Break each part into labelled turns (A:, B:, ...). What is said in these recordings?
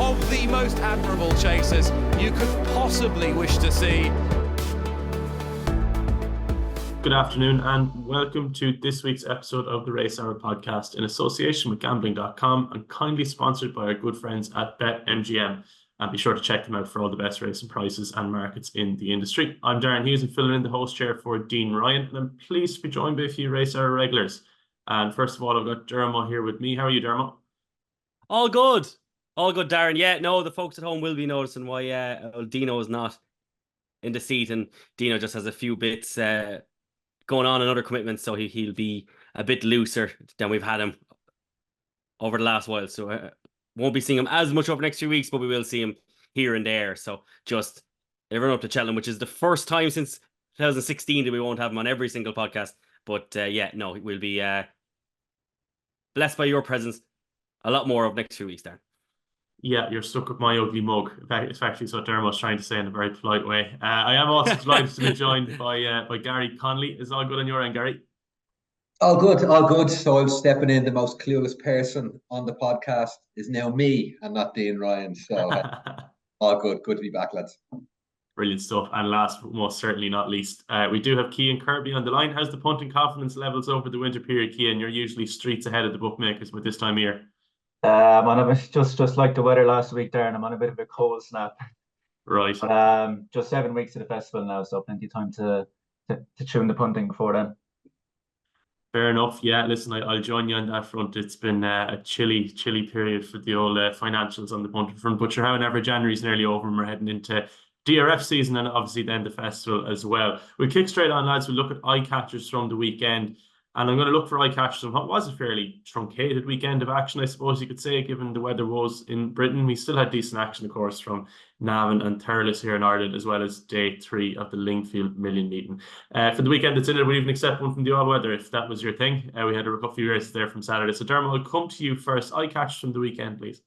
A: of the most admirable chasers you could possibly wish to see.
B: Good afternoon and welcome to this week's episode of the Racehour podcast in association with Gambling.com and kindly sponsored by our good friends at BetMGM. And be sure to check them out for all the best racing prices and markets in the industry. I'm Darren Hughes and filling in the host chair for Dean Ryan, and I'm pleased to be joined by a few Racehour regulars. And first of all, I've got Diarmuid here with me. How are you, Diarmuid?
C: All good, Darren. Yeah, no, the folks at home will be noticing why Dino is not in the seat, and Dino just has a few bits going on and other commitments, so he'll be a bit looser than we've had him over the last while. So won't be seeing him as much over the next few weeks, but we will see him here and there. So just everyone up to Cheltenham, which is the first time since 2016 that we won't have him on every single podcast. But we'll be blessed by your presence a lot more of next few weeks, Darren.
B: Yeah, you're stuck with my ugly mug. It's actually what Darren was trying to say in a very polite way. I am also delighted to be joined by Gary Connolly. Is all good on your end, Gary?
D: All good, all good. So I'm stepping in. The most clueless person on the podcast is now me and not Dean Ryan. So all good. Good to be back, lads.
B: Brilliant stuff. And last but most certainly not least, we do have Cian Kirby on the line. How's the punting confidence levels over the winter period, Cian? You're usually streets ahead of the bookmakers with this time of year.
E: On a bit, just like the weather last week, Darren. I'm on a bit of a cold snap.
B: Right.
E: But just 7 weeks to the festival now, so plenty of time to tune the punting before then.
B: Fair enough. Yeah, listen, I'll join you on that front. It's been a chilly period for the old financials on the punting front. But sure, however, January's nearly over and we're heading into DRF season and obviously then the festival as well. We'll kick straight on, lads. We'll look at eye catchers from the weekend. And I'm going to look for eye catchers on what was a fairly truncated weekend of action, I suppose you could say, given the weather woes in Britain. We still had decent action, of course, from Navan and Thurles here in Ireland, as well as day 3 of the Lingfield Million meeting. For the weekend that's in it, we'd even accept one from the all-weather if that was your thing. We had a few races there from Saturday. So, Dermot, I'll come to you first. Eye catchers from the weekend, please.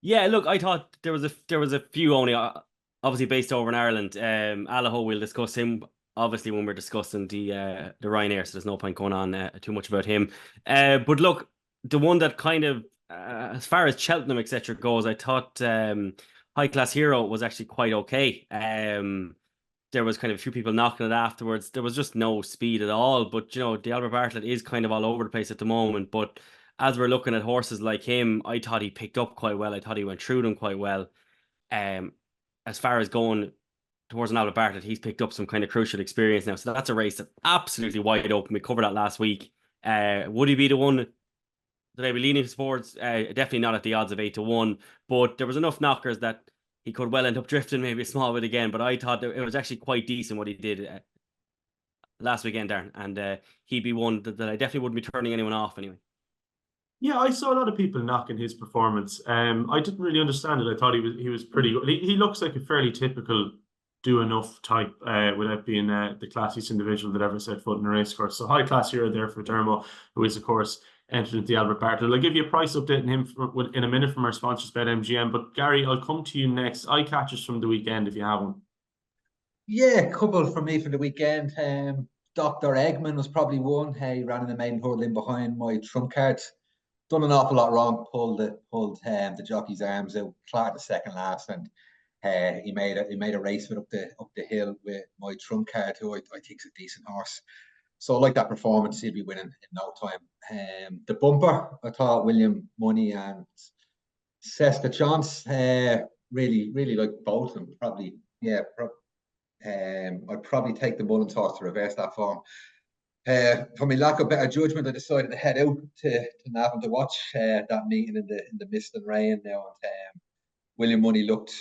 C: Yeah, look, I thought there was a few only, obviously based over in Ireland. Allaho, we'll discuss him obviously when we're discussing the Ryanair, so there's no point going on too much about him. But look, the one that kind of, as far as Cheltenham, etc. goes, I thought High Class Hero was actually quite okay. There was kind of a few people knocking it afterwards. There was just no speed at all. But, you know, the Albert Bartlett is kind of all over the place at the moment. But as we're looking at horses like him, I thought he picked up quite well. I thought he went through them quite well. As far as going towards an Albert Bartlett, he's picked up some kind of crucial experience now. So that's a race that's absolutely wide open. We covered that last week. Would he be the one that I'd be leaning towards? Definitely not at the odds of 8-1. But there was enough knockers that he could well end up drifting maybe a small bit again. But I thought it was actually quite decent what he did last weekend, Darren. And he'd be one that I definitely wouldn't be turning anyone off anyway.
B: Yeah, I saw a lot of people knocking his performance. I didn't really understand it. I thought he was pretty good. He looks like a fairly typical do enough type without being the classiest individual that ever set foot in a race course. So high class hero there for Dermo, who is of course entered into the Albert Bartlett. I'll give you a price update on him in a minute from our sponsors BetMGM. But Gary, I'll come to you next. Eye catchers from the weekend if you have one.
D: Yeah, a couple from me for the weekend. Dr. Eggman was probably one. He ran in the maiden hurdle in behind my trump card. Done an awful lot wrong. Pulled the jockey's arms out. Clark the second last, and he made a race with up the hill with my trump card, who I think is a decent horse. So I like that performance. He'll be winning in no time. The bumper, I thought William Money and Cesca Chance, really like both of them. Probably, yeah. I'd probably take the Mullins horse to reverse that form. For my lack of better judgment, I decided to head out to Navan to watch that meeting in the mist and rain now. And William Money looked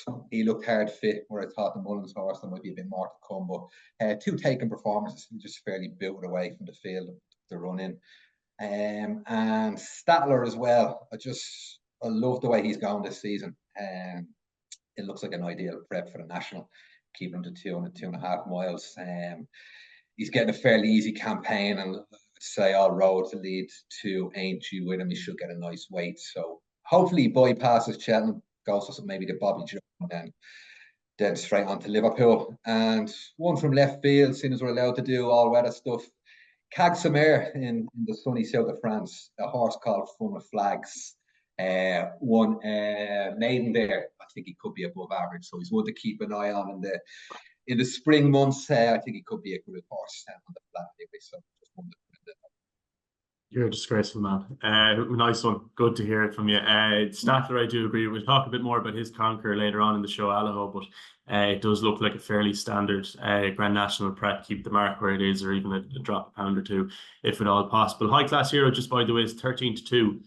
D: hard fit, where I thought the Mullins horse there might be a bit more to come. But two taken performances, just fairly built away from the field to run in. And Statler as well. I love the way he's gone this season. It looks like an ideal prep for the national, keeping him to 2.5 miles. He's getting a fairly easy campaign, and I'd say all roads lead to Aintree with him. He should get a nice weight. So hopefully he bypasses Cheltenham, goes to maybe the Bobby Joe, and then straight on to Liverpool. And one from left field, seeing as we're allowed to do all weather stuff. Cagsamer in the sunny south of France, a horse called Fun of Flags. One maiden there, I think he could be above average. So he's one to keep an eye on in the spring months. I think he could be a good horse on the flat anyway. So just one to put in there.
B: You're a disgraceful man. Nice one. Good to hear it from you. Statler, I do agree. We'll talk a bit more about his conquer later on in the show, Alaho, but it does look like a fairly standard Grand National prep. Keep the mark where it is, or even a drop a pound or two, if at all possible. High Class Hero, just by the way, is 13-2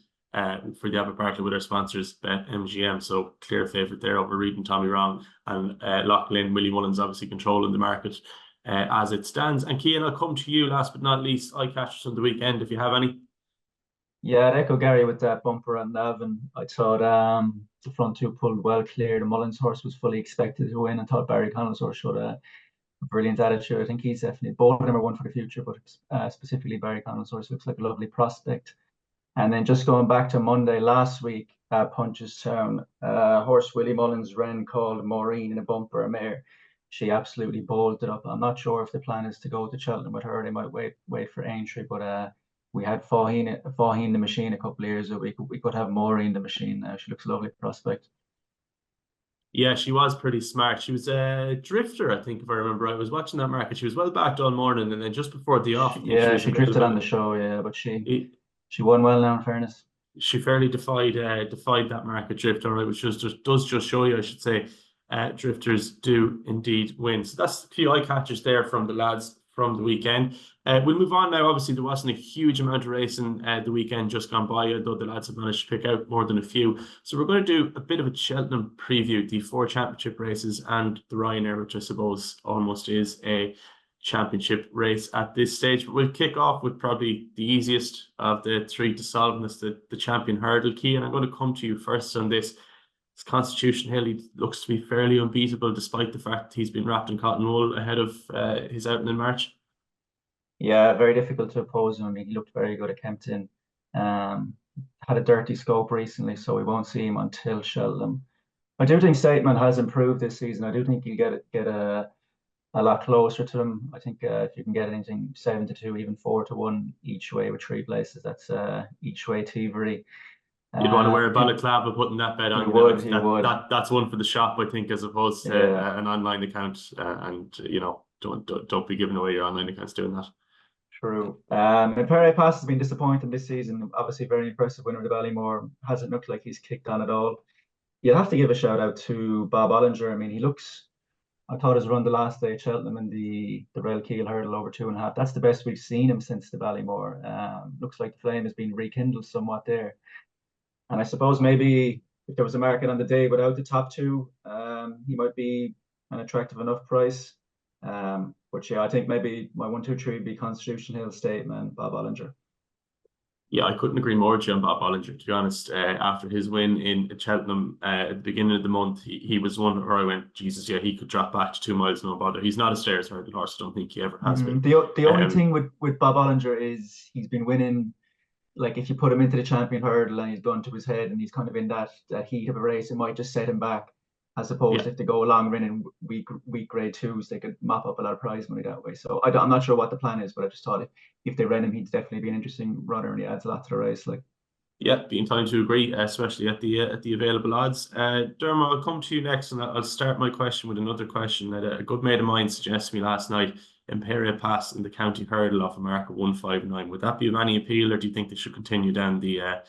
B: for the Abbott Barclay with our sponsors, BetMGM. So clear favourite there over Reed and Tommy Wrong. And Lachlan, Willie Mullins obviously controlling the market as it stands. And Cian, I'll come to you last but not least. Eye catchers on the weekend, if you have any.
E: Yeah, I'd echo Gary with that bumper and Navan. I thought the front two pulled well clear. The Mullins horse was fully expected to win. I thought Barry Connell's horse showed a brilliant attitude. I think he's definitely, both of them are one for the future, but specifically Barry Connell's horse looks like a lovely prospect. And then just going back to Monday last week, Punchestown, horse Willie Mullins ran called Maureen in a bumper, a mare. She absolutely bolted up. I'm not sure if the plan is to go to Cheltenham with her. They might wait for Aintree, but we had Faugheen the machine a couple of years ago. We could have Maureen the machine. She looks a lovely prospect.
B: Yeah, she was pretty smart. She was a drifter, I think, if I remember right. I was watching that market. She was well backed all morning, and then just before the off,
E: She drifted on the show, yeah, but she won well now, in fairness.
B: She fairly defied that market drift, all right, which does just show you, I should say, drifters do indeed win. So that's a few eye catchers there from the lads from the weekend. We'll move on now. Obviously, there wasn't a huge amount of racing the weekend just gone by, although the lads have managed to pick out more than a few. So we're going to do a bit of a Cheltenham preview, the 4 championship races and the Ryanair, which I suppose almost is a championship race at this stage. But we'll kick off with probably the easiest of the 3 to solve, and that's the champion hurdle. Cian, I'm going to come to you first on this. It's Constitution Hill. He looks to be fairly unbeatable, despite the fact he's been wrapped in cotton wool ahead of his outing in March.
E: Yeah, very difficult to oppose him. I mean, he looked very good at Kempton. Had a dirty scope recently, so we won't see him until Cheltenham. I do think Statement has improved this season. I do think he'll get a lot closer to them. I think if you can get anything 7-2, even 4-1 each way with 3 places, that's each way thievery.
B: You'd want to wear a balaclava putting that bet on.
E: You would.
B: That's one for the shop, I think, as opposed to an online account. And don't be giving away your online accounts doing that.
E: True. Ante-Post has been disappointing this season. Obviously, very impressive winner of the Ballymore. Hasn't looked like he's kicked on at all. You have to give a shout out to Bob Ollinger. I mean, I thought his run the last day at Cheltenham in the Rail Keel hurdle over 2.5. That's the best we've seen him since the Ballymore. Looks like the flame has been rekindled somewhat there. And I suppose maybe if there was a market on the day without the top 2, he might be an attractive enough price. But yeah, I think maybe my 1, 2, 3 would be Constitution Hill, Statement, Bob Ollinger.
B: Yeah, I couldn't agree more with you on Bob Ollinger, to be honest. After his win in Cheltenham at the beginning of the month, he was one where I went, Jesus, yeah, he could drop back to 2 miles, no bother. He's not a stairs hurdle horse. I don't think he ever has been.
E: The only thing with Bob Ollinger is he's been winning. Like if you put him into the champion hurdle and he's gone to his head and he's kind of in that heat of a race, it might just set him back. As opposed if they go along running weak grade 2s, they could mop up a lot of prize money that way. So I'm not sure what the plan is, but I just thought if they ran him, he'd definitely be an interesting runner and he adds a lot to the race.
B: Yeah, be inclined to agree, especially at the available odds. Dermot, I'll come to you next, and I'll start my question with another question that a good mate of mine suggested me last night. Imperial Pass in the county hurdle off a mark of 159. Would that be of any appeal, or do you think they should continue down the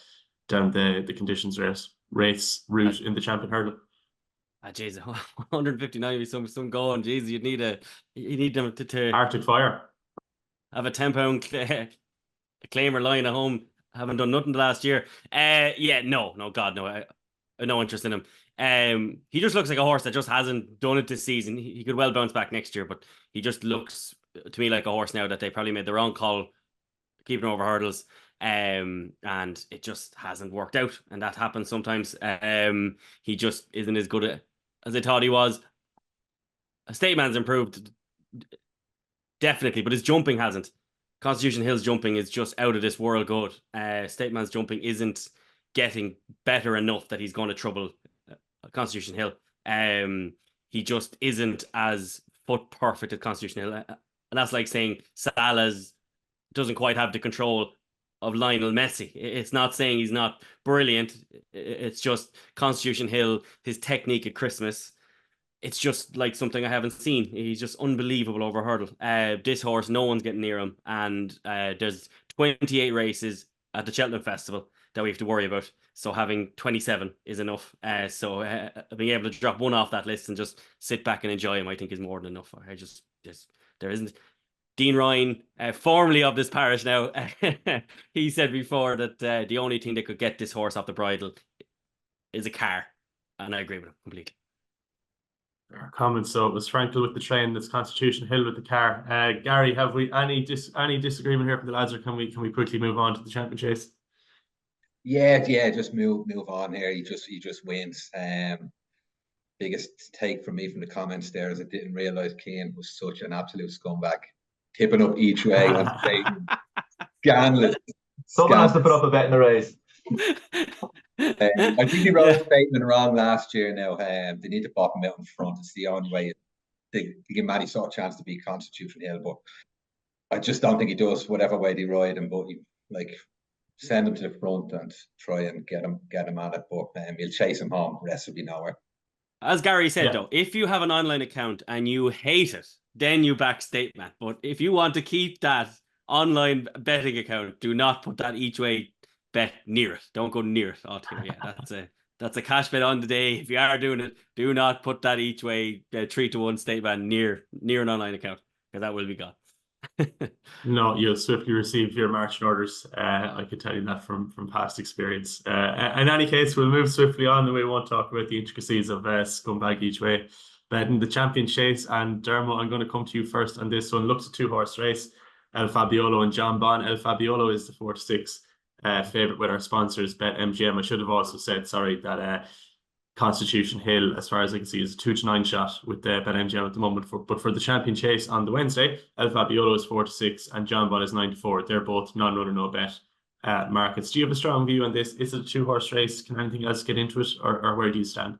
B: conditions race route in the champion hurdle?
C: Jeez, 159 with some going. Jeez, you need them to
B: Arctic Fire.
C: Have a £10 claimer lying at home. Haven't done nothing the last year. No, God, no. I no interest in him. He just looks like a horse that just hasn't done it this season. He could well bounce back next year, but he just looks to me like a horse now that they probably made the wrong call keeping over hurdles. And it just hasn't worked out, and that happens sometimes. He just isn't as good as I thought he was. Stateman's improved definitely, but his jumping hasn't. Constitution Hill's jumping is just out of this world good. Stateman's jumping isn't getting better enough that he's going to trouble Constitution Hill. He just isn't as foot perfect as Constitution Hill, and that's like saying Salah's doesn't quite have the control of Lionel Messi. It's not saying he's not brilliant. It's just Constitution Hill, his technique at Christmas. It's just like something I haven't seen. He's just unbelievable over hurdle. This horse, no one's getting near him. And there's 28 races at the Cheltenham Festival that we have to worry about. So having 27 is enough. So being able to drop one off that list and just sit back and enjoy him, I think is more than enough. There isn't. Dean Ryan, formerly of this parish now, he said before that the only thing that could get this horse off the bridle is a car. And I agree with him completely.
B: Comments. So it was Frankel with the train, that's Constitution Hill with the car. Gary, have we any disagreement here from the lads, or can we quickly move on to the champion chase?
D: Yeah, just move on here. He just wins. Biggest take from me from the comments there is I didn't realise Cian was such an absolute scumbag. Tipping up each way on stage. Scandalous.
E: Someone has to put up a bet in the race.
D: I think he wrote a statement wrong last year now. They need to bottom him out in front. It's the only way they give Matty sort of chance to beat Constitution Hill, but I just don't think he does whatever way they ride him. But send him to the front and try and get him at it. But he'll chase him home. The rest will be nowhere.
C: As Gary said, though, if you have an online account and you hate it, then you back Statement. But if you want to keep that online betting account, do not put that each way bet near it. Don't go near it altogether. Yeah, that's a cash bet on the day. If you are doing it, do not put that each way 3-1 Statement near an online account, because that will be gone.
B: No, you'll swiftly receive your marching orders. I could tell you that from past experience. In any case, we'll move swiftly on, and we won't talk about the intricacies of scumbag each way betting the champion chase. And Diarmuid, I'm going to come to you first on this one. Looks a 2-horse race. El Fabiolo and John Bon. El Fabiolo is the 4-6 favourite with our sponsors BetMGM. I should have also said, sorry, that Constitution Hill, as far as I can see, is a 2-9 shot with BetMGM at the moment. But for the champion chase on the Wednesday, El Fabiolo is 4-6 and John Bon is 9-4. They're both non-runner, no bet markets. Do you have a strong view on this? Is it a 2-horse race? Can anything else get into it, or where do you stand?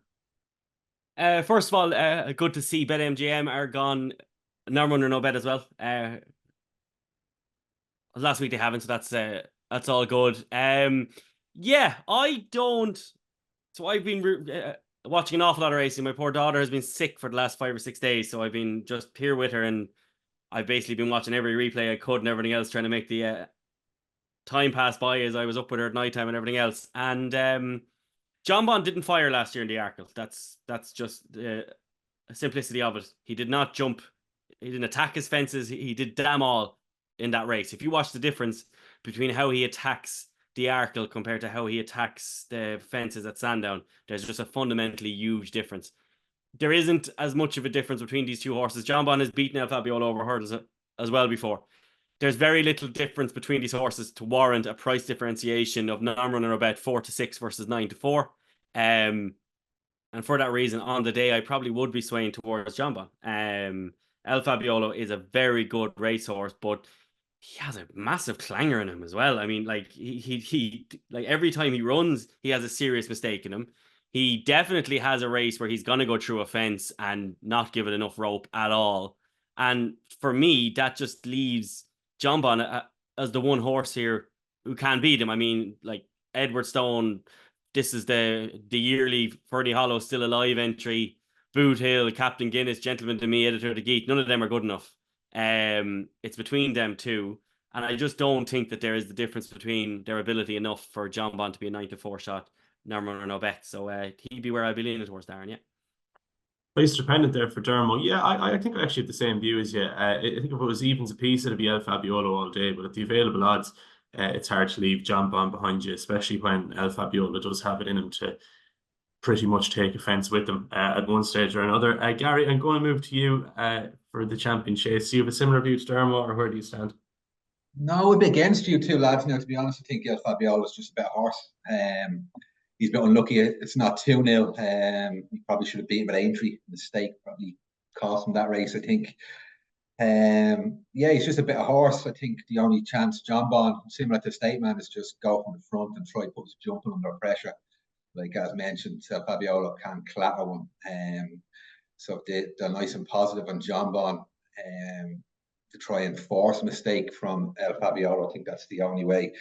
C: First of all, good to see BetMGM are gone non-runner, no bet as well. Last week they haven't, so that's all good. Yeah, I don't. So I've been watching an awful lot of racing. My poor daughter has been sick for the last 5 or 6 days, so I've been just here with her, and I've basically been watching every replay I could and everything else, trying to make the time pass by as I was up with her at night time and everything else. And John Bond didn't fire last year in the Arkle. That's just a simplicity of it. He did not jump. He didn't attack his fences. He did damn all in that race. If you watch the difference between how he attacks the Arkle compared to how he attacks the fences at Sandown, there's just a fundamentally huge difference. There isn't as much of a difference between these two horses. John Bond has beaten El Fabiolo over hurdles as well before. There's very little difference between these horses to warrant a price differentiation of non-runner or bet 4-6 versus 9-4. And for that reason, on the day, I probably would be swaying towards John Bond. El Fabiolo is a very good racehorse, but he has a massive clanger in him as well. I mean, like he like every time he runs, he has a serious mistake in him. He definitely has a race where he's going to go through a fence and not give it enough rope at all. And for me, that just leaves John Bond as the one horse here who can beat him. I mean, like Edward Stone, this is the yearly Ferdy Hollow Still Alive entry. Boot Hill, Captain Guinness, Gentleman to Me, Editor of the Geek. None of them are good enough. It's between them two. And I just don't think that there is the difference between their ability enough for John Bond to be a 9-4 shot. No no bet. So he'd be where I'd be leaning towards, Darren, yeah.
B: Place dependent there for Diarmuid. Yeah, I think I actually have the same view as you. I think if it was evens a piece, it'd be El Fabiolo all day. But at the available odds, it's hard to leave John Bond behind you, especially when El Fabiolo does have it in him to pretty much take offence with them at one stage or another. Gary, I'm going to move to you for the champion chase. Do you have a similar view to Diarmuid, or where do you stand?
D: No, I'd be against you two lads now, to be honest. I think El Fabiolo is just a better horse. He's a bit unlucky. It's not 2-0. He probably should have beaten with Aintree. Mistake probably cost him that race, I think. Yeah, he's just a better horse. I think the only chance John Bond, similar to Statement, is just go from the front and try to put his jumping under pressure. Like as mentioned, El Fabiolo can clatter one. So they're nice and positive on John Bond to try and force a mistake from El Fabiolo. I think that's the only way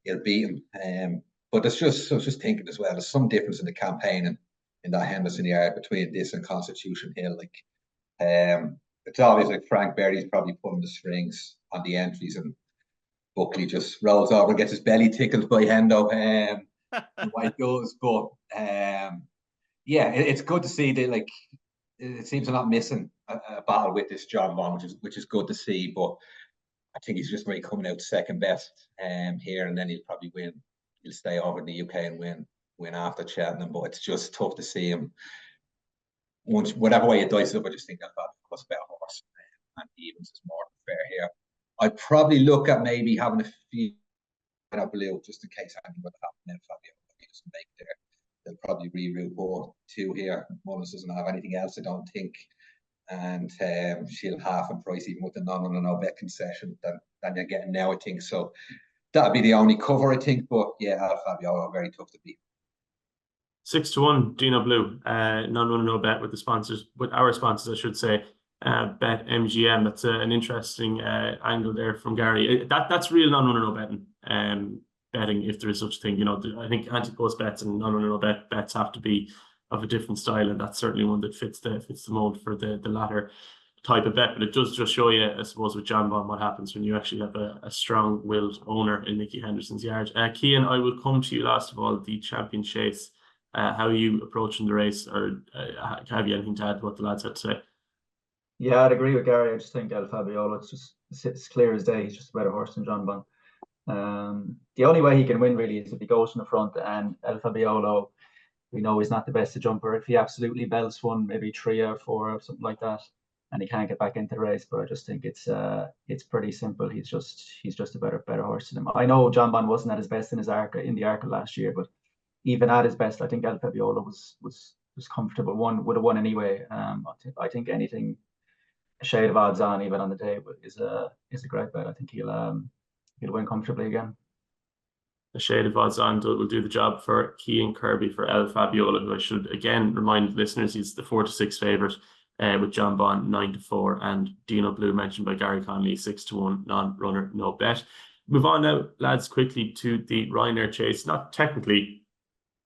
D: he'll beat him. But I was just thinking as well, there's some difference in the campaigning in that Henderson yard between this and Constitution Hill. Like, it's obvious like Frank Berry's probably pulling the strings on the entries, and Buckley just rolls over and gets his belly tickled by Hendo. What he does, but yeah, it's good to see that. Like, it seems I'm not missing a battle with this John Bond, which is good to see. But I think he's just really coming out second best here, and then he'll probably win. He'll stay over in the UK and win after Cheltenham. But it's just tough to see him. Once, whatever way you dice it up, I just think that was a better horse, and evens is more than fair here. I'd probably look at maybe having a few blue just in case anything would happen. Then Fabio, if he doesn't make there, they'll probably reroute more two here. Mullins doesn't have anything else, I don't think, and she'll half and price even with the no bet concession than you're getting now, I think. So that'd be the only cover, I think. But yeah, Fabio are very tough to beat.
B: 6-1, Dino Blue, non-runner, no bet with the sponsors, with our sponsors, I should say. BetMGM. That's an interesting angle there from Gary. That's real non-runner, no betting. Betting, if there is such a thing. You know, I think Ante-Post bets and non-runner, no bets have to be of a different style, and that's certainly one that fits the mold for the latter type of bet. But it does just show you, I suppose, with John Bond, what happens when you actually have a strong-willed owner in Nicky Henderson's yard. Cian, I will come to you last of all, the Champion Chase. How are you approaching the race, or have you anything to add to what the lads had to say?
E: Yeah, I'd agree with Gary. I just think El Fabiolo, it's clear as day. He's just a better horse than John Bond. The only way he can win really is if he goes in the front, and El Fabiolo, we know he's not the best jumper. If he absolutely belts one, maybe 3 or 4 or something like that, and he can't get back into the race. But I just think it's pretty simple. He's just a better horse than him. I know John Bond wasn't at his best in the Arca last year, but even at his best, I think El Fabiolo was comfortable. Would have won anyway. I think anything a shade of odds on, even on the day, is a great bet. I think he'll win comfortably again.
B: A shade of odds on will do the job for Cian Kirby for El Fabiolo, who I should again remind listeners he's the 4-6 favourite, with John Bond 9-4, and Dino Blue, mentioned by Gary Connolly, 6-1, non-runner, no bet. Move on now, lads, quickly to the Ryanair Chase. Not technically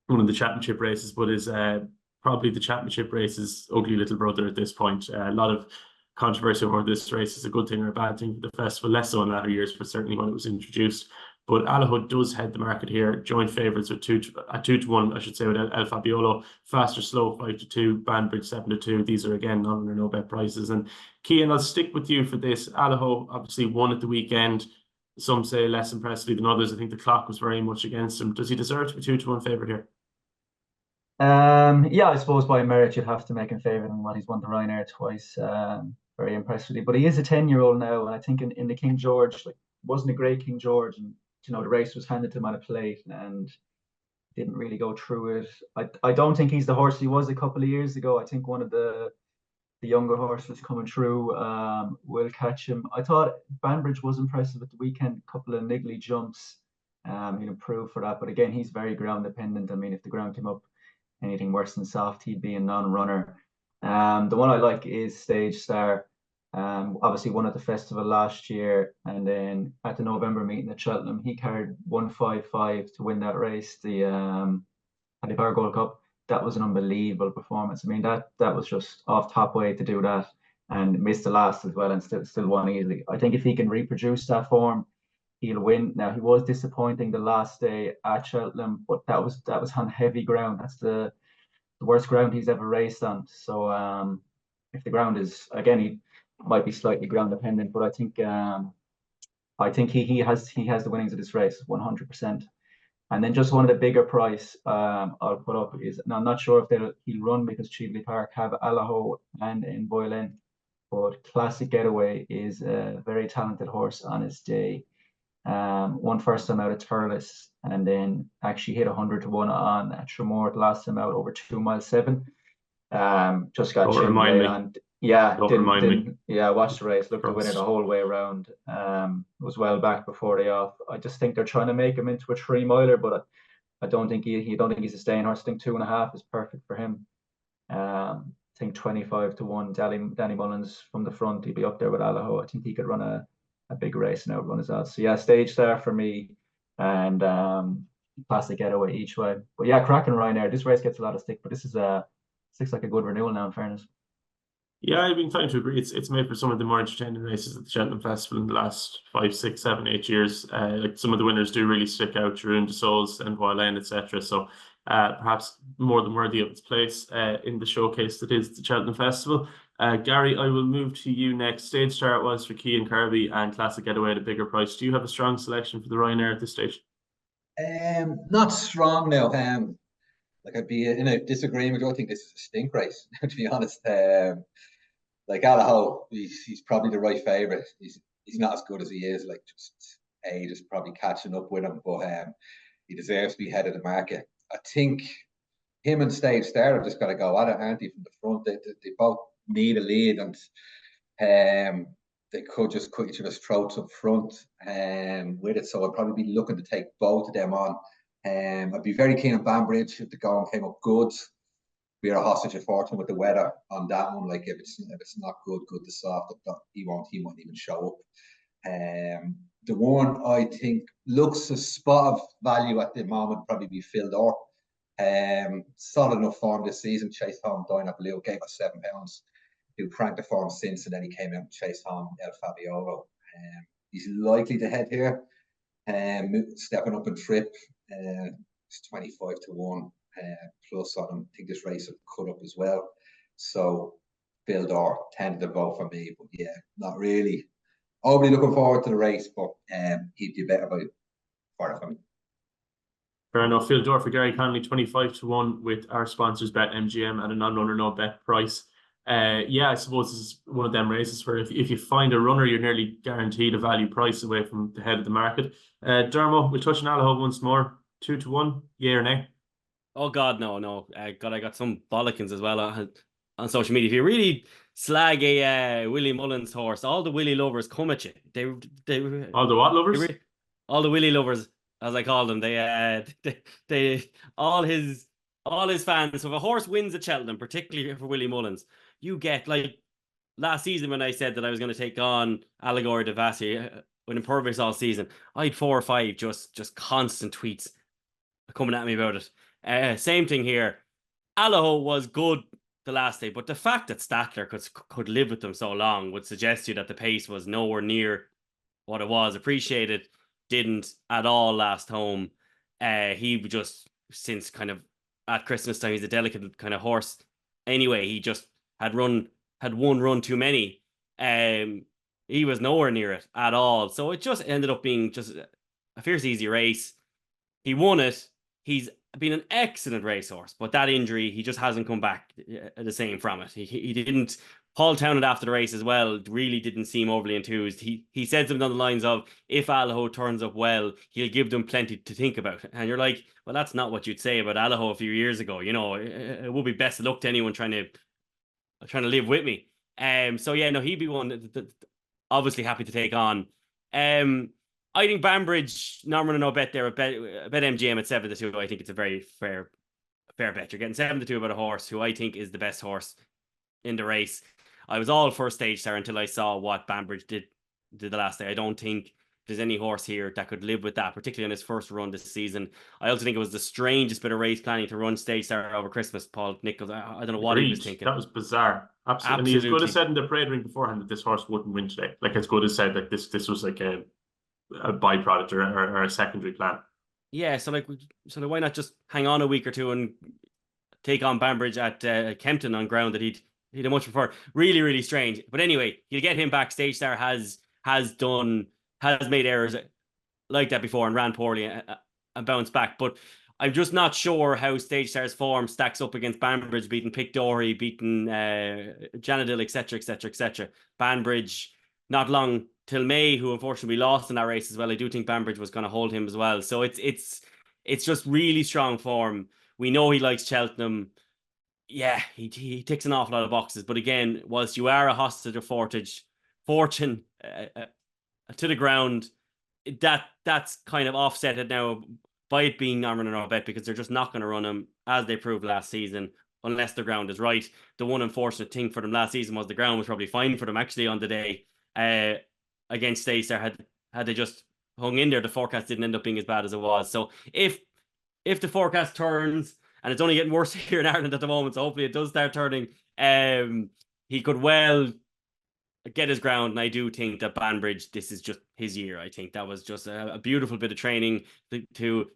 B: one of the championship races, but is probably the championship race's ugly little brother at this point. A lot of controversy over this race. Is a good thing or a bad thing for the festival, less so in latter years, but certainly when it was introduced. But Alahud does head the market here. Joint favourites with 2-1, I should say, with El Fabiolo. Faster Slow 5-2, Banbridge 7-2. These are again non-runner, no bet prices. And Cian, I'll stick with you for this. Alahud obviously won at the weekend. Some say less impressively than others. I think the clock was very much against him. Does he deserve to be 2-1 favourite here?
E: Yeah, I suppose by merit you'd have to make him favourite in what he's won the Ryanair twice. Very impressively, but he is a 10-year-old now, and I think in the King George, like, wasn't a great King George, and the race was handed to him on a plate and didn't really go through it. I don't think he's the horse he was a couple of years ago. I think one of the younger horses coming through will catch him. I thought Banbridge was impressive at the weekend, a couple of niggly jumps, improved for that, but again, he's very ground dependent. I mean, if the ground came up anything worse than soft, he'd be a non-runner. The one I like is Stage Star. Obviously won at the festival last year, and then at the November meeting at Cheltenham, he carried 155 to win that race, the Ante-Post Gold Cup. That was an unbelievable performance. I mean, that was just off top way to do that, and missed the last as well, and still won easily. I think if he can reproduce that form, he'll win. Now, he was disappointing the last day at Cheltenham, but that was on heavy ground. That's the worst ground he's ever raced on. So if the ground is, again, he might be slightly ground dependent, but I think he has the winnings of this race 100%. And then just one of the bigger price I'll put up is, and I'm not sure if he'll run because Cheveley Park have Alaho and in Boylen, but Classic Getaway is a very talented horse on his day. Won first time out at Turles, and then actually hit 100-1 on at Tremor last time out over 2 miles 7. Just got chipped on. Yeah, watched the race, looked to win it the whole way around. Was well back before they off. I just think they're trying to make him into a 3-miler, but I don't think he's a staying horse. I think 2.5 is perfect for him. I think 25-1. Danny Mullins from the front, he'd be up there with Alaho. I think he could run a big race and outrun his odds. So yeah, Stage Star for me and classic getaway each way. But yeah, cracking Ryanair. This race gets a lot of stick, but this looks like a good renewal now, in fairness.
B: Yeah, I've been trying to agree. It's made for some of the more entertaining races at the Cheltenham Festival in the last 5, 6, 7, 8 years. Like some of the winners do really stick out, Jeroen de Souls and Walen, etc. So perhaps more than worthy of its place in the showcase that is the Cheltenham Festival. Gary, I will move to you next. Stage start was for Cian, Kirby, and Classic Getaway at a bigger price. Do you have a strong selection for the Ryanair at this stage?
D: Not strong now. Like I'd be in a disagreement. I don't think this is a stink race, to be honest. Like Alaho, he's probably the right favourite. He's not as good as he is. Like just age is probably catching up with him, but he deserves to be head of the market. I think him and Stage Star have just got to go at it, aren't they, from the front? They both need a lead, and they could just cut each other's throats up front with it. So I'd probably be looking to take both of them on. I'd be very keen on Banbridge if the going came up good. We are a hostage of fortune with the weather on that one. Like if it's not good to soft, he won't even show up. The one I think looks a spot of value at the moment probably be Phil Dorr. Solid enough form this season. Chased home Dyna Blue, gave us £7. Who cranked the form since, and then he came out and chased home El Fabiolo. He's likely to head here. Stepping up and trip. It's 25 to 1 plus on him. I think this race will cut up as well. So Phil Dorr, tentative vote for me, but yeah, not really overly looking forward to the race, but he'd do better by far for me.
B: Fair enough. Phil Dorr for Gary Connolly, 25 to 1 with our sponsors BetMGM at a non-runner no bet price. Yeah, I suppose this is one of them races where if you find a runner, you're nearly guaranteed a value price away from the head of the market. Dermo, we'll touch on Alaho once more. 2 to 1, yeah or nay?
C: Oh God, no. God, I got some bollockings as well on social media. If you really slag a Willie Mullins horse, all the Willie lovers come at you. They
B: All the what lovers?
C: All the Willie lovers, as I call them. They all his fans. So if a horse wins at Cheltenham, particularly for Willie Mullins, you get like last season when I said that I was going to take on Allegory de Vassi with Impervious all season. I had 4 or 5 just constant tweets coming at me about it. Same thing here. Alaho was good the last day, but the fact that Statler could live with them so long would suggest to you that the pace was nowhere near what it was. Appreciated, didn't at all last home. He just, since kind of at Christmas time, he's a delicate kind of horse. Anyway, he just had one run too many. He was nowhere near it at all. So it just ended up being just a fierce easy race. He won it. He's been an excellent racehorse, but that injury, he just hasn't come back the same from it. He didn't. Paul Townend after the race as well really didn't seem overly enthused. He said something on the lines of, if Alaho turns up well, he'll give them plenty to think about. And you're like, well, that's not what you'd say about Alaho a few years ago. You know, it would be best of luck to anyone trying to live with me. So yeah, no, he'd be one that obviously happy to take on. I think Banbridge, non-runner no bet there, BetMGM at 7 to 2. I think it's a very fair bet. You're getting 7 to 2 about a horse who I think is the best horse in the race. I was all first stage there until I saw what Banbridge did the last day. I don't think there's any horse here that could live with that, particularly on his first run this season. I also think it was the strangest bit of race planning to run stage there over Christmas, Paul Nichols. I don't know what he was thinking.
B: That was bizarre. Absolutely. And he was good as said in the parade ring beforehand that this horse wouldn't win today. Like as good as said that this was like a byproduct or a secondary plan. Yeah,
C: so why not just hang on a week or two and take on Banbridge at Kempton on ground that he'd much prefer. Really, really strange. But anyway, you'll get him back. Stage Star has made errors like that before and ran poorly and bounced back. But I'm just not sure how Stage Star's form stacks up against Banbridge, beating Pic Dory, beating Janadil, etc. Banbridge, not long till May, who unfortunately lost in that race as well. I do think Banbridge was going to hold him as well. So it's just really strong form. We know he likes Cheltenham. Yeah, he ticks an awful lot of boxes. But again, whilst you are a hostage of fortune to the ground, that's kind of offsetted now by it being non-runner no bet, because they're just not going to run him as they proved last season unless the ground is right. The one unfortunate thing for them last season was the ground was probably fine for them actually on the day against Stage Star. Had they just hung in there, the forecast didn't end up being as bad as it was. So if the forecast turns, and it's only getting worse here in Ireland at the moment, so hopefully it does start turning, he could well get his ground. And I do think that Banbridge, this is just his year. I think that was just a beautiful bit of training to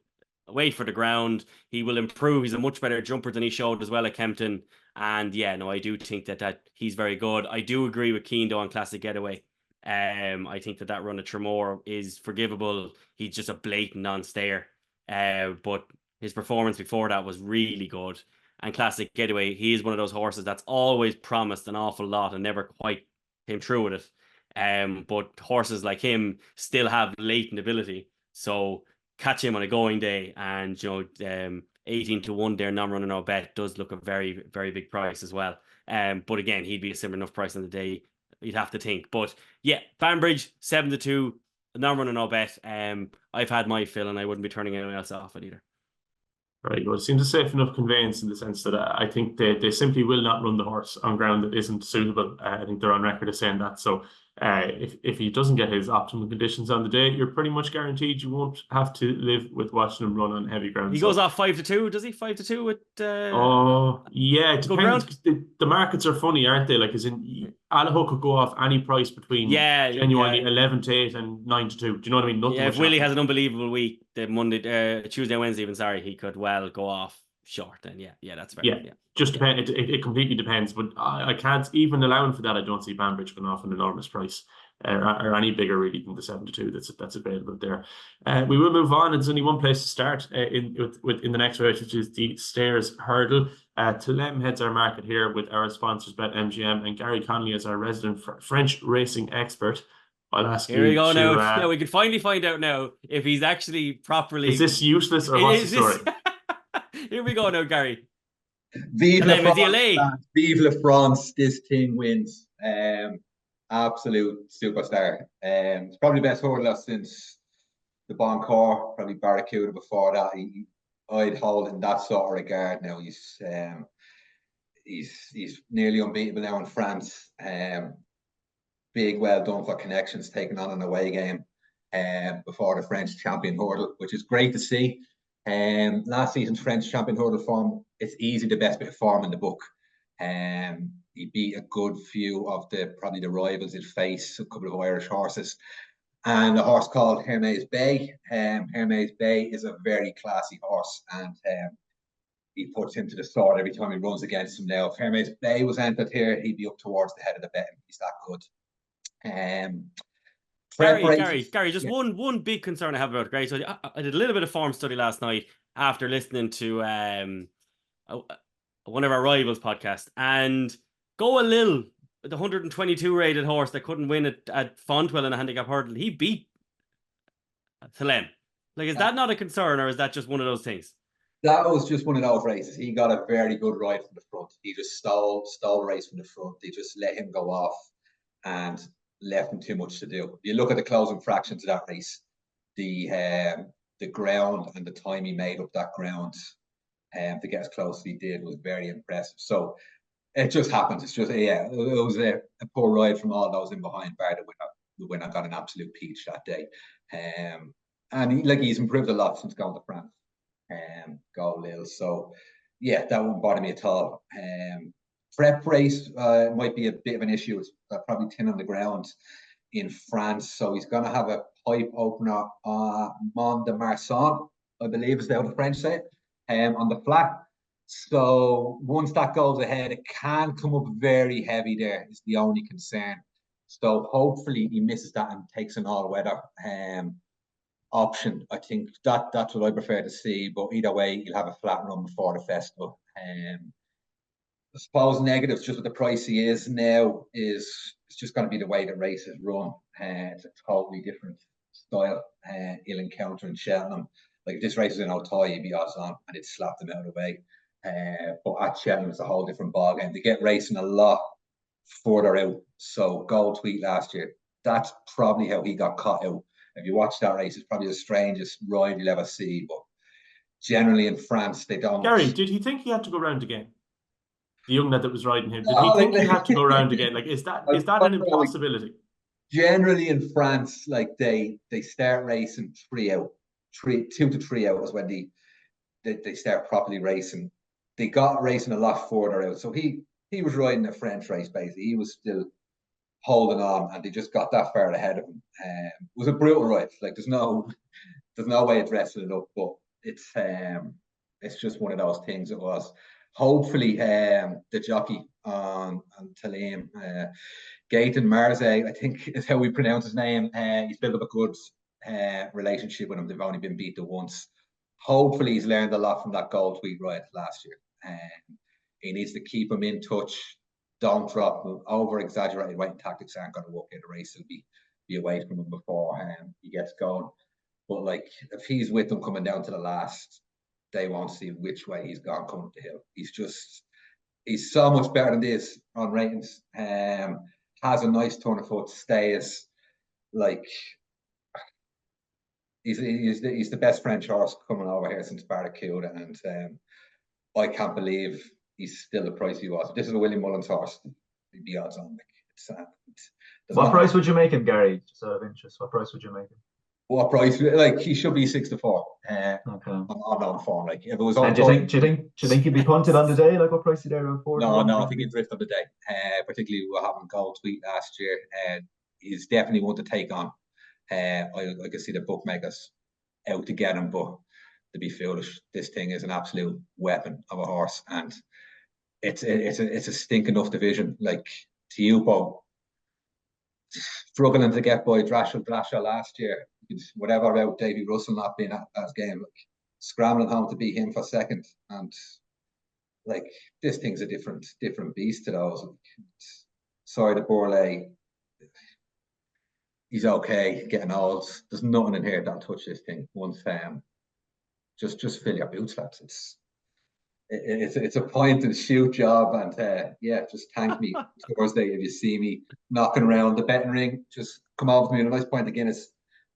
C: wait for the ground. He will improve. He's a much better jumper than he showed as well at Kempton. And yeah, no, I do think that he's very good. I do agree with Cian though on Classic Getaway. I think that run at Tremor is forgivable. He's just a blatant non-stayer. But his performance before that was really good. And Classic Getaway, he is one of those horses that's always promised an awful lot and never quite came through with it. But horses like him still have latent ability. So catch him on a going day, and 18-1 there, non-runner no bet does look a very, very big price as well. But again, he'd be a similar enough price on the day, you'd have to think. But yeah, Banbridge 7-2, non-runner no bet. I've had my fill, and I wouldn't be turning anyone else off it either.
B: Very good. It seems a safe enough conveyance in the sense that I think they simply will not run the horse on ground that isn't suitable. I think they're on record as saying that. So if he doesn't get his optimal conditions on the day, you're pretty much guaranteed you won't have to live with watching him run on heavy ground.
C: He goes off 5-2, does he? 5-2 with
B: oh yeah, it depends.
C: Ground?
B: The markets are funny, aren't they? Like, as in Allaho could go off any price between genuinely 11-8 and 9-2. Do you know what I mean? Nothing
C: if Willie has an unbelievable week, the Tuesday, Wednesday, even he could well go off short. Then that's fair.
B: Yeah. Just depend. It completely depends. But I can't even allowing for that. I don't see Banbridge going off an enormous price or any bigger really than the 7-2 that's available there. We will move on. There's only one place to start in the next race, which is the Stairs Hurdle. Tlem heads our market here with our sponsors BetMGM, and Gary Connolly as our resident French racing expert. I'll ask you.
C: Here we go now. Now we can finally find out now if he's actually properly.
B: Is this useless or what's the story?
C: Here we go now, Gary.
D: Vive la France, this thing wins. Absolute superstar. It's probably the best hurdler since the Boncourt, probably Barracuda before that. I'd hold in that sort of regard now. He's nearly unbeatable now in France. Big, well done for connections, taking on an away game before the French champion hurdle, which is great to see. Last season's French champion hurdle form, it's easy the best bit of form in the book. He beat a good few of probably the rivals he'd face, a couple of Irish horses, and a horse called Hermes Bay. Hermes Bay is a very classy horse, and he puts him to the sword every time he runs against him now. If Hermes Bay was entered here, he'd be up towards the head of the betting. He's that good.
C: Gary, just one big concern I have about it, Gary. So I did a little bit of form study last night after listening to one of our rivals podcast, and Go a Lil, the 122 rated horse that couldn't win at Fontwell in a handicap hurdle, he beat Tlem. Like, is that not a concern, or is that just one of those things?
D: That was just one of those races. He got a very good ride from the front. He just stole the race from the front. They just let him go off and left him too much to do. You look at the closing fractions of that race, the ground and the time he made up that ground to get as close as he did was very impressive. So it just happens. It's just, it was a poor ride from all those in behind, bar the winner got an absolute peach that day. And he's improved a lot since going to France. Go Lil. So yeah, that wouldn't bother me at all. Prep race might be a bit of an issue. It's probably thin on the ground in France, so he's going to have a pipe opener Mont de Marsan, I believe is how the French say it, on the flat. So once that goes ahead, it can come up very heavy there, is the only concern. So hopefully he misses that and takes an all-weather option. I think that's what I prefer to see, but either way, he'll have a flat run before the festival. I suppose negatives, just with the price he is now, is it's just going to be the way the race is run. It's a totally different style. He'll encounter in Cheltenham. Like, if this race was in Otay, he'd be odds on and it slapped him out of the way. But at Cheltenham, it's a whole different ballgame. They get racing a lot further out. So Gold Tweet last year, that's probably how he got caught out. If you watch that race, it's probably the strangest ride you'll ever see. But generally in France, they don't.
B: Gary, did he think he had to go round again? The young lad that was riding him, did he think he had to go round again? Like, is that an impossibility?
D: generally in France, like they start racing 2 to 3 hours when they start properly racing. They got racing a lot further out. So he was riding a French race basically. He was still holding on, and they just got that far ahead of him. It was a brutal ride. Like there's no way of dressing it up, but it's just one of those things. It was. Hopefully, the jockey on Talim, Gaten Marze, I think is how we pronounce his name. He's built up a good relationship with him. They've only been beaten once. Hopefully, he's learned a lot from that gold tweet ride last year. He needs to keep him in touch. Don't drop him. Over-exaggerated weight tactics aren't going to work in a race. He'll be away from him before he gets going. But like, if he's with them coming down to the last, they won't see which way he's gone coming up the hill. He's so much better than this on ratings. Has a nice turn of foot, stays like he's the best French horse coming over here since Barracuda, and I can't believe he's still the price he was. If this is a William Mullins horse, he'd be odds on.
E: What price would you make him, Gary? Just out of interest, what price would you make him?
D: What price? Like he should be 6 to 4.
E: Okay.
D: On form. Like if it was on.
E: And do you think he'd be punted on the day? Like what price is there around 4?
D: No, I think he'd drift on the day. Particularly we having gold tweet last year. He's definitely one to take on. I can see the bookmakers out to get him, but to be foolish, this thing is an absolute weapon of a horse, and it's a stink enough division. Like Tiupo struggling to get by Drasha last year. Whatever about Davy Russell not being at that game, like scrambling home to beat him for second, and like this thing's a different beast to those. Like, sorry, the Borlée, he's okay, getting old. There's nothing in here that'll touch this thing. Once just fill your boots, lads. It's a point and shoot job, and just thank me Thursday if you see me knocking around the betting ring. Just come over to me with a nice pint of Guinness.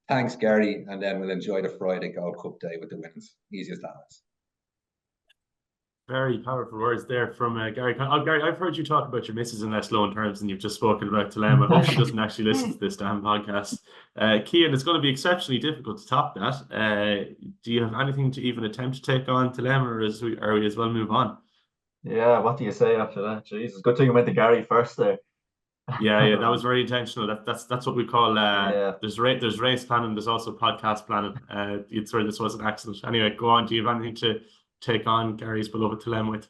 D: Thanks, Gary, and then we'll enjoy the Friday Gold Cup day with the winners. Easy as that is.
B: Very powerful words there from Gary. Gary, I've heard you talk about your missus in less loan terms, and you've just spoken about Talem. I hope she doesn't actually listen to this damn podcast. Cian, it's going to be exceptionally difficult to top that. Do you have anything to even attempt to take on Talem, or are we as well move on?
E: Yeah, what do you say after that? Jesus, good thing I went to Gary first there.
B: Yeah, that was very intentional. That's what we call there's race planning, there's also podcast planning. You'd swear this was an accident. Anyway, go on. Do you have anything to take on Gary's beloved Talem with?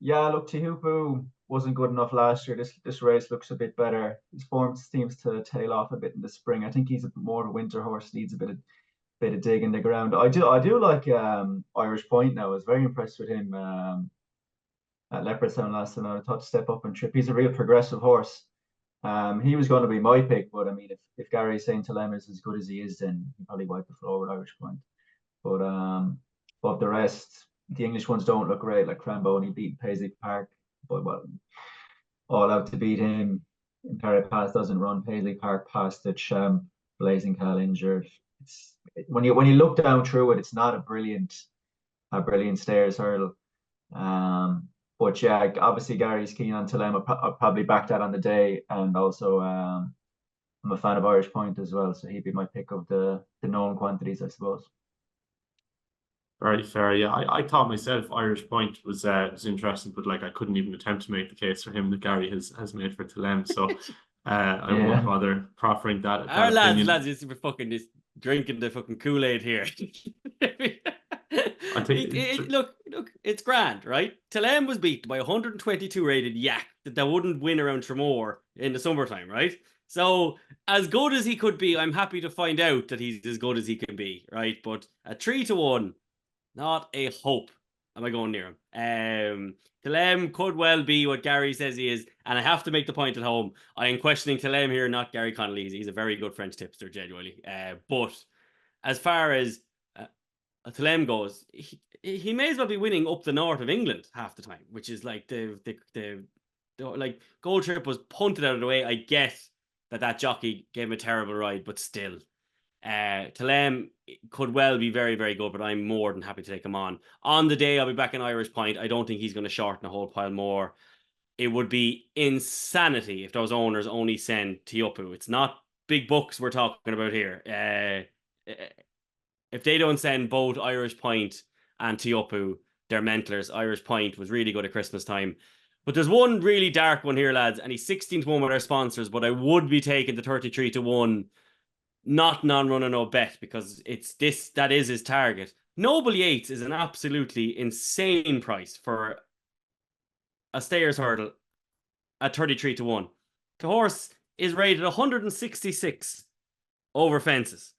E: Look, Teahupoo wasn't good enough last year. This race looks a bit better. His form seems to tail off a bit in the spring. I think he's more of a winter horse, needs a bit of dig in the ground. I do like Irish Point now. I was very impressed with him at Leopardstown last time. I thought to step up and trip. He's a real progressive horse. He was going to be my pick, but I mean, if Gary's saying Talem is as good as he is, then he probably wipe the floor with Irish Point. But the rest, the English ones don't look great. Like Crambo, and he beat Paisley Park, but all out to beat him. Imperial Pass doesn't run. Paisley Park passed the Champ. Blazing Cal injured. It's when you look down through it, it's not a brilliant stairs hurdle. But yeah, obviously Gary's keen on Talem. I'll probably back that on the day, and also I'm a fan of Irish Point as well, so he'd be my pick of the known quantities, I suppose.
B: Very fair. Yeah, I thought myself Irish Point was interesting, but like I couldn't even attempt to make the case for him that Gary has made for Talem. So I won't bother proffering that.
C: Our lads, you super fucking just drinking the fucking Kool-Aid here.
B: I think
C: look, it's grand, right? Talem was beaten by 122 rated yak that wouldn't win around Tramore in the summertime, right? So as good as he could be, I'm happy to find out that he's as good as he can be, right? But at 3-1, not a hope am I going near him. Talem could well be what Gary says he is, and I have to make the point at home. I am questioning Talem here, not Gary Connolly. He's a very good French tipster, genuinely. But as far as Talem goes, he may as well be winning up the north of England half the time, which is like the like Gold Trip was punted out of the way. I get that jockey gave him a terrible ride, but still. Talem could well be very, very good, but I'm more than happy to take him on. On the day, I'll be back in Irish Point. I don't think he's going to shorten a whole pile more. it would be insanity if those owners only send Tiopu. It's not big bucks we're talking about here. If they don't send both Irish Point and Tiopu, they're mentlers. Irish Point was really good at Christmas time. But there's one really dark one here, lads, and he's 16-1 with our sponsors, but I would be taking the 33-1, not non-runner, no bet, because that is his target. Noble Yates is an absolutely insane price for a Stayers hurdle at 33-1. The horse is rated 166 over fences.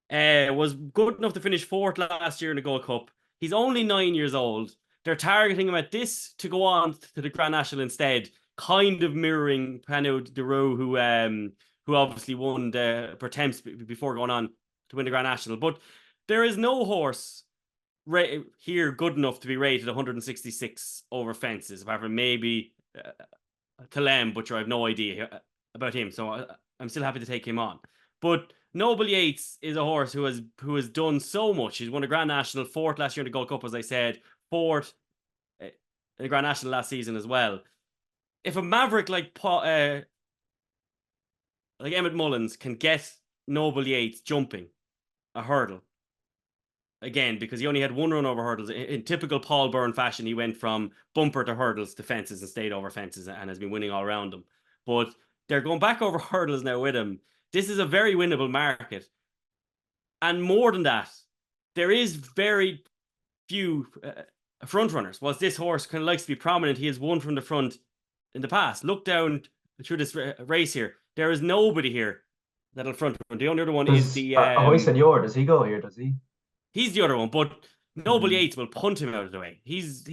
C: Was good enough to finish 4th last year in the Gold Cup. He's only 9 years old. They're targeting him at this to go on to the Grand National instead, kind of mirroring Pano de Roux, who obviously won the Pertemps before going on to win the Grand National. But there is no horse here good enough to be rated 166 over fences, apart from maybe Talem, but I have no idea about him, so I'm still happy to take him on. But Noble Yates is a horse who has done so much. He's won a Grand National, 4th last year in the Gold Cup, as I said, 4th in the Grand National last season as well. If a maverick like Emmett Mullins can get Noble Yates jumping a hurdle, again, because he only had one run over hurdles. In typical Paul Byrne fashion, he went from bumper to hurdles to fences and stayed over fences and has been winning all around them. But they're going back over hurdles now with him. This is a very winnable market. And more than that, there is very few front runners. Whilst this horse kind of likes to be prominent, he has won from the front in the past. Look down through this race here. There is nobody here that'll front run. The only other one is the...
E: Ahoy Senor, does he go here, does he?
C: He's the other one, but Noble Yates will punt him out of the way. He's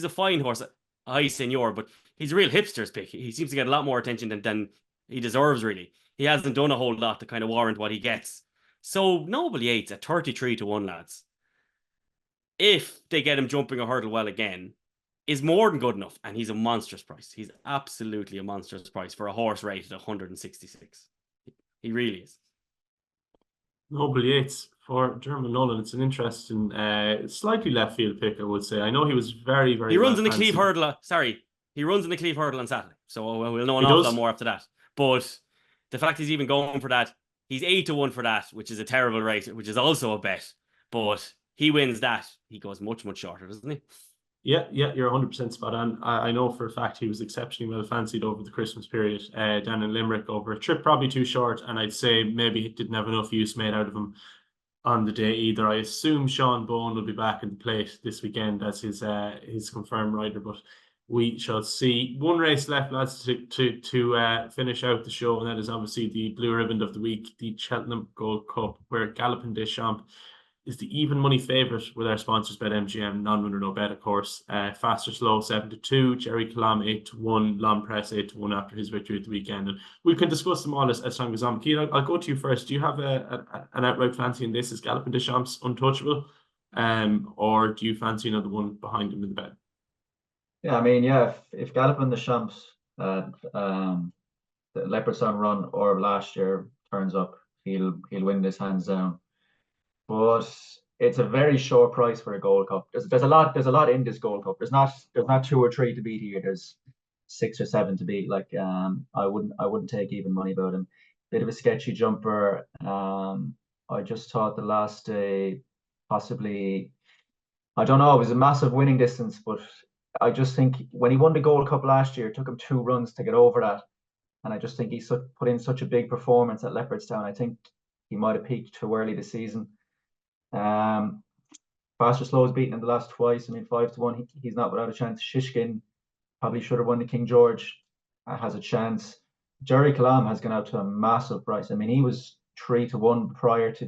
C: a fine horse, Ahoy Senor, but he's a real hipster's pick. He seems to get a lot more attention than he deserves, really. He hasn't done a whole lot to kind of warrant what he gets. So Noble Yates at 33-1, lads, if they get him jumping a hurdle well again, is more than good enough. And he's a monstrous price. He's absolutely a monstrous price for a horse rated 166. He really is.
B: Noble Yates for Dermot Nolan. It's an interesting, slightly left field pick, I would say. I know he was very, very.
C: He runs in the Cleve hurdle. He runs in the Cleve hurdle on Saturday, so we'll know an awful lot more after that. But the fact he's even going for that, he's 8-1 for that, which is a terrible rate, which is also a bet. But he wins that, he goes much, much shorter, doesn't he?
B: Yeah, you're 100% spot on. I know for a fact he was exceptionally well fancied over the Christmas period down in Limerick over a trip probably too short, and I'd say maybe he didn't have enough use made out of him on the day either. I assume Sean Bowen will be back in the plate this weekend as his confirmed rider, but we shall see. One race left, lads, to finish out the show, and that is obviously the blue ribbon of the week, the Cheltenham Gold Cup, where Galloping des Champs is the even money favourite with our sponsors BetMGM, non-winner no bet, of course. Fast or Slow 7-2, Jerry Kalam 8-1, Long Press 8-1 after his victory at the weekend, and we can discuss them all as time goes on. Cian, I'll go to you first. Do you have an outright fancy in this? Is Galloping des Champs untouchable, or do you fancy another one behind him in the bet?
E: Yeah, I mean, yeah, if Galloping des Champs, the Leopardstown run or last year turns up, he'll win this hands down. But it's a very short price for a Gold Cup. There's a lot in this Gold Cup. There's not 2 or 3 to beat here. There's 6 or 7 to beat. Like I wouldn't take even money about him. Bit of a sketchy jumper. I just thought the last day possibly, I don't know, it was a massive winning distance, but I just think when he won the Gold Cup last year, it took him 2 runs to get over that. And I just think he put in such a big performance at Leopardstown. I think he might have peaked too early this season. Fast or Slow is beaten in the last twice. I mean, 5-1, he's not without a chance. Shishkin probably should have won the King George, has a chance. Jerry Kalam has gone out to a massive price. I mean, he was 3-1 prior to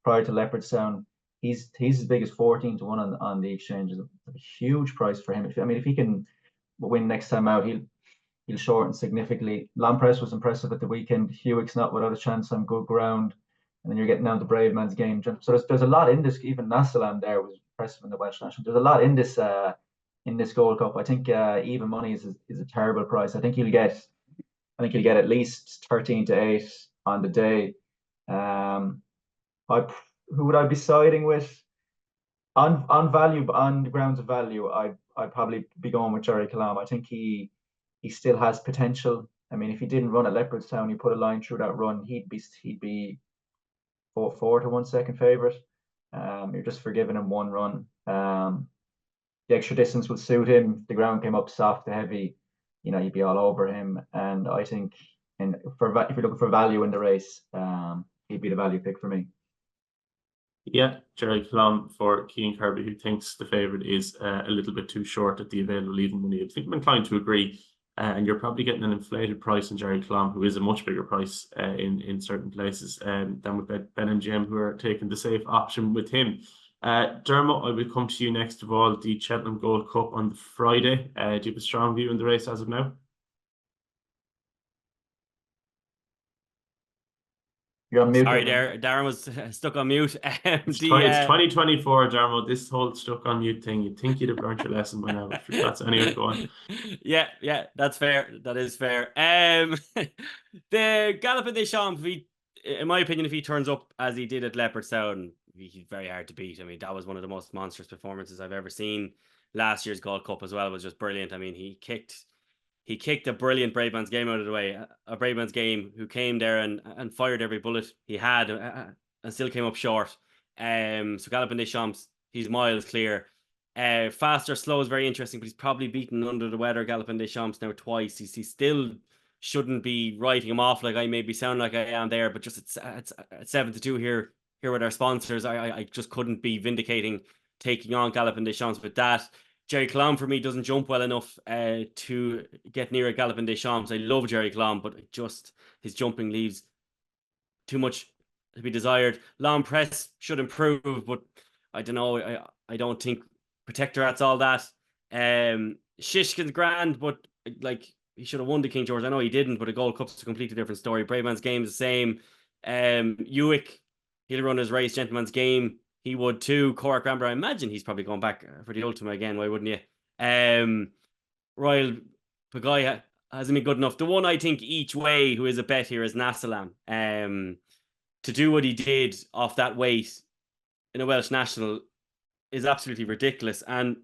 E: Leopardstown. He's as big as 14-1 on the exchange. It's a huge price for him. If he can win next time out, he'll shorten significantly. Lampress was impressive at the weekend. Hewitt's not without a chance on good ground. And then you're getting down to Brave Man's Game. So there's a lot in this. Even Nassalam there was impressive in the Welsh National. There's a lot in this Gold Cup. I think even money is a terrible price. I think he'll get at least 13-8 on the day. Who would I be siding with? On value, on the grounds of value, I'd probably be going with Jerry Kalam. I think he he still has potential. I mean, if he didn't run at Leopardstown, you put a line through that run, he'd be 4-1 second favourite. You're just forgiving him one run. The extra distance would suit him. The ground came up soft to heavy, you'd be all over him. And I think, if you're looking for value in the race, he'd be the value pick for me.
B: Yeah, Jerry Clum for Cian Kirby, who thinks the favourite is a little bit too short at the available even money. I think I'm inclined to agree. And you're probably getting an inflated price in Jerry Clum, who is a much bigger price in certain places than with BetMGM, who are taking the safe option with him. Dermot, I will come to you next of all. The Cheltenham Gold Cup on the Friday. Do you have a strong view in the race as of now?
E: You're on mute.
C: Sorry, Darren was stuck on mute.
B: It's 2024, Dermot. This whole stuck on mute thing. You'd think you'd have learned your lesson by now. That's anyway, go on.
C: Yeah, that's fair. That is fair. The Galloping des Champs, in my opinion, if he turns up as he did at Leopardstown, he's very hard to beat. I mean, that was one of the most monstrous performances I've ever seen. Last year's Gold Cup as well was just brilliant. I mean, he kicked a brilliant Braveman's Game out of the way. A Braveman's Game who came there and fired every bullet he had and still came up short. So Galloping des Champs, he's miles clear. Faster, slow is very interesting, but he's probably beaten under the weather Galloping des Champs now twice. He still shouldn't be writing him off like I maybe sound like I am there, but just it's 7-2 here with our sponsors. I just couldn't be vindicating taking on Galloping des Champs with that. Jerry Clum for me doesn't jump well enough to get near a Galloping des Champs. I love Jerry Clum, but just his jumping leaves too much to be desired. Long Press should improve, but I don't know. I don't think Protectorate's all that. Shishkin's grand, but like he should have won the King George. I know he didn't, but a Gold Cup's a completely different story. Braveman's Game is the same. Ewick, he'll run his race. Gentleman's Game, he would too. Cork Ramber, I imagine he's probably going back for the Ultima again. Why wouldn't you? Royal Pagaya hasn't been good enough. The one I think each way who is a bet here is Nassalam. To do what he did off that weight in a Welsh National is absolutely ridiculous. And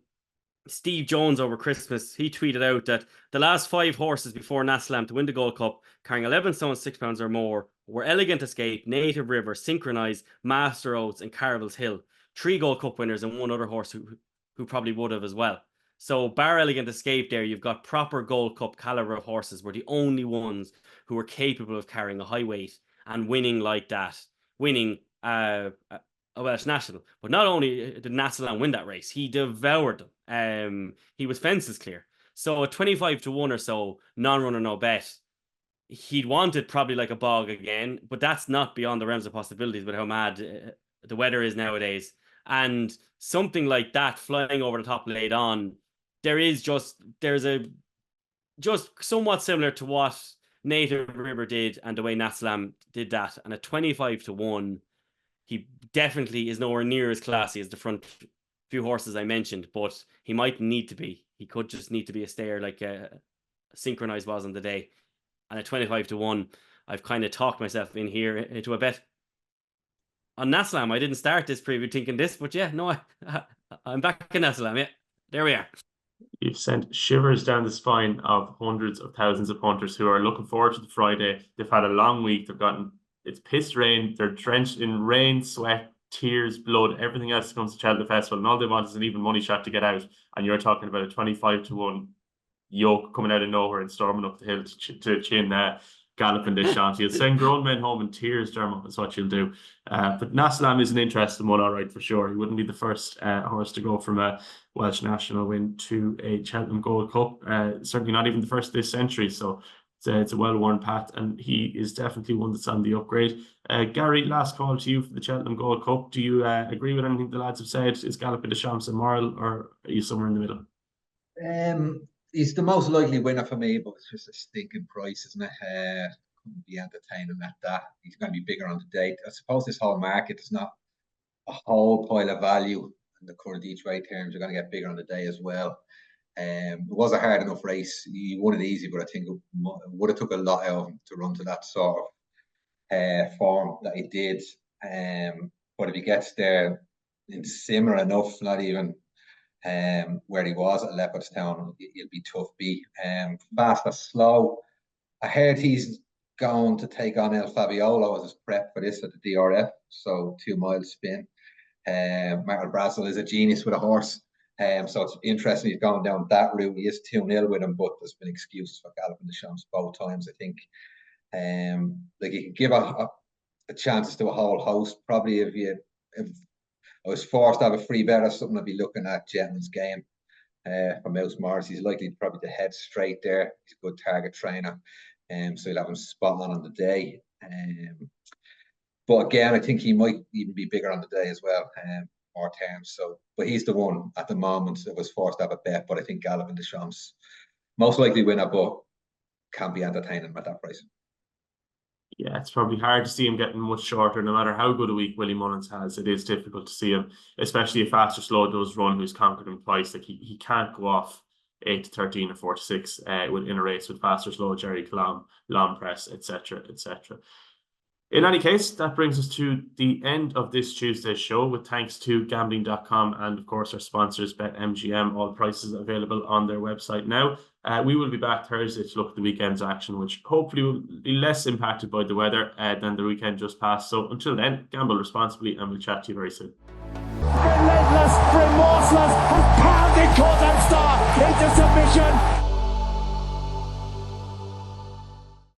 C: Steve Jones over Christmas, he tweeted out that the last 5 horses before Nassalam to win the Gold Cup, carrying 11 stone 6 pounds or more, were Elegant Escape, Native River, Synchronize, Master Oaths, and Caravel's Hill. 3 Gold Cup winners and 1 other horse who probably would have as well. So bar Elegant Escape there, you've got proper Gold Cup caliber of horses. Were the only ones who were capable of carrying a high weight and winning like that, winning a Welsh National. But not only did Nassalam win that race, he devoured them. He was fences clear. So at 25-1 or so, non-runner, no bet, he'd wanted probably like a bog again, but that's not beyond the realms of possibilities with how mad the weather is nowadays. And something like that flying over the top late on, there's just somewhat similar to what Native River did and the way Nassalam did that. And at 25-1, he definitely is nowhere near as classy as the front few horses I mentioned, but he might need to be. He could just need to be a stayer like Synchronized was on the day. And at 25-1, I've kind of talked myself in here into a bet on Nassalam. I didn't start this preview thinking this, but yeah, no, I'm back in Nassalam. Yeah, there we are.
B: You've sent shivers down the spine of hundreds of thousands of punters who are looking forward to the Friday. They've had a long week. It's pissed rain. They're drenched in rain, sweat, tears, blood, everything else that comes to Cheltenham Festival. And all they want is an even money shot to get out. And you're talking about a 25-1 yoke coming out of nowhere and storming up the hill to Cian Galloping des Champs. You'll send grown men home in tears, Dermot, is what you'll do. But Nassalam is an interesting one, all right, for sure. He wouldn't be the first horse to go from a Welsh National win to a Cheltenham Gold Cup. Certainly not even the first this century. So it's a well-worn path, and he is definitely one that's on the upgrade. Gary, last call to you for the Cheltenham Gold Cup. Do you agree with anything the lads have said? Is Galloping des Champs a moral, or are you somewhere in the middle?
D: He's the most likely winner for me, but it's just a stinking price, isn't it? Couldn't be entertaining at that. He's going to be bigger on the date. I suppose this whole market is not a whole pile of value, and the current each way terms are going to get bigger on the day as well. It was a hard enough race. He won it easy, but I think it would have took a lot out of him to run to that sort of form that he did. But if he gets there in similar enough, not even where he was at Leopardstown, he'll be tough beat. Fast or Slow, I heard he's going to take on El Fabiolo as his prep for this at the DRF, so 2 mile spin. Michael Brazel is a genius with a horse, so it's interesting he's going down that route. He is 2-0 with him, but there's been excuses for Galloping the Champs both times, I think. Like he could give a chances to a whole host. Probably if I was forced to have a free bet or something, I'd be looking at Gentleman's Game for Mouse Morris. He's likely probably to head straight there. He's a good target trainer, so he'll have him spot on the day. But again, I think he might even be bigger on the day as well, more terms. So, but he's the one at the moment that was forced to have a bet. But I think Galloping the Champs most likely winner, but can't be entertaining at that price.
B: Yeah, it's probably hard to see him getting much shorter. No matter how good a week Willie Mullins has, it is difficult to see him, especially if Fast or Slow does run, who's conquered him twice. Like he can't go off 8-13 or 4-6 in a race with Fast or Slow, Jerry Colomb, Long Press, etc., etc. In any case, that brings us to the end of this Tuesday's show, with thanks to Gambling.com and, of course, our sponsors, BetMGM. All prices available on their website now. We will be back Thursday to look at the weekend's action, which hopefully will be less impacted by the weather than the weekend just passed. So until then, gamble responsibly, and we'll chat to you very soon.
F: Relentless, remorseless, and pounding towards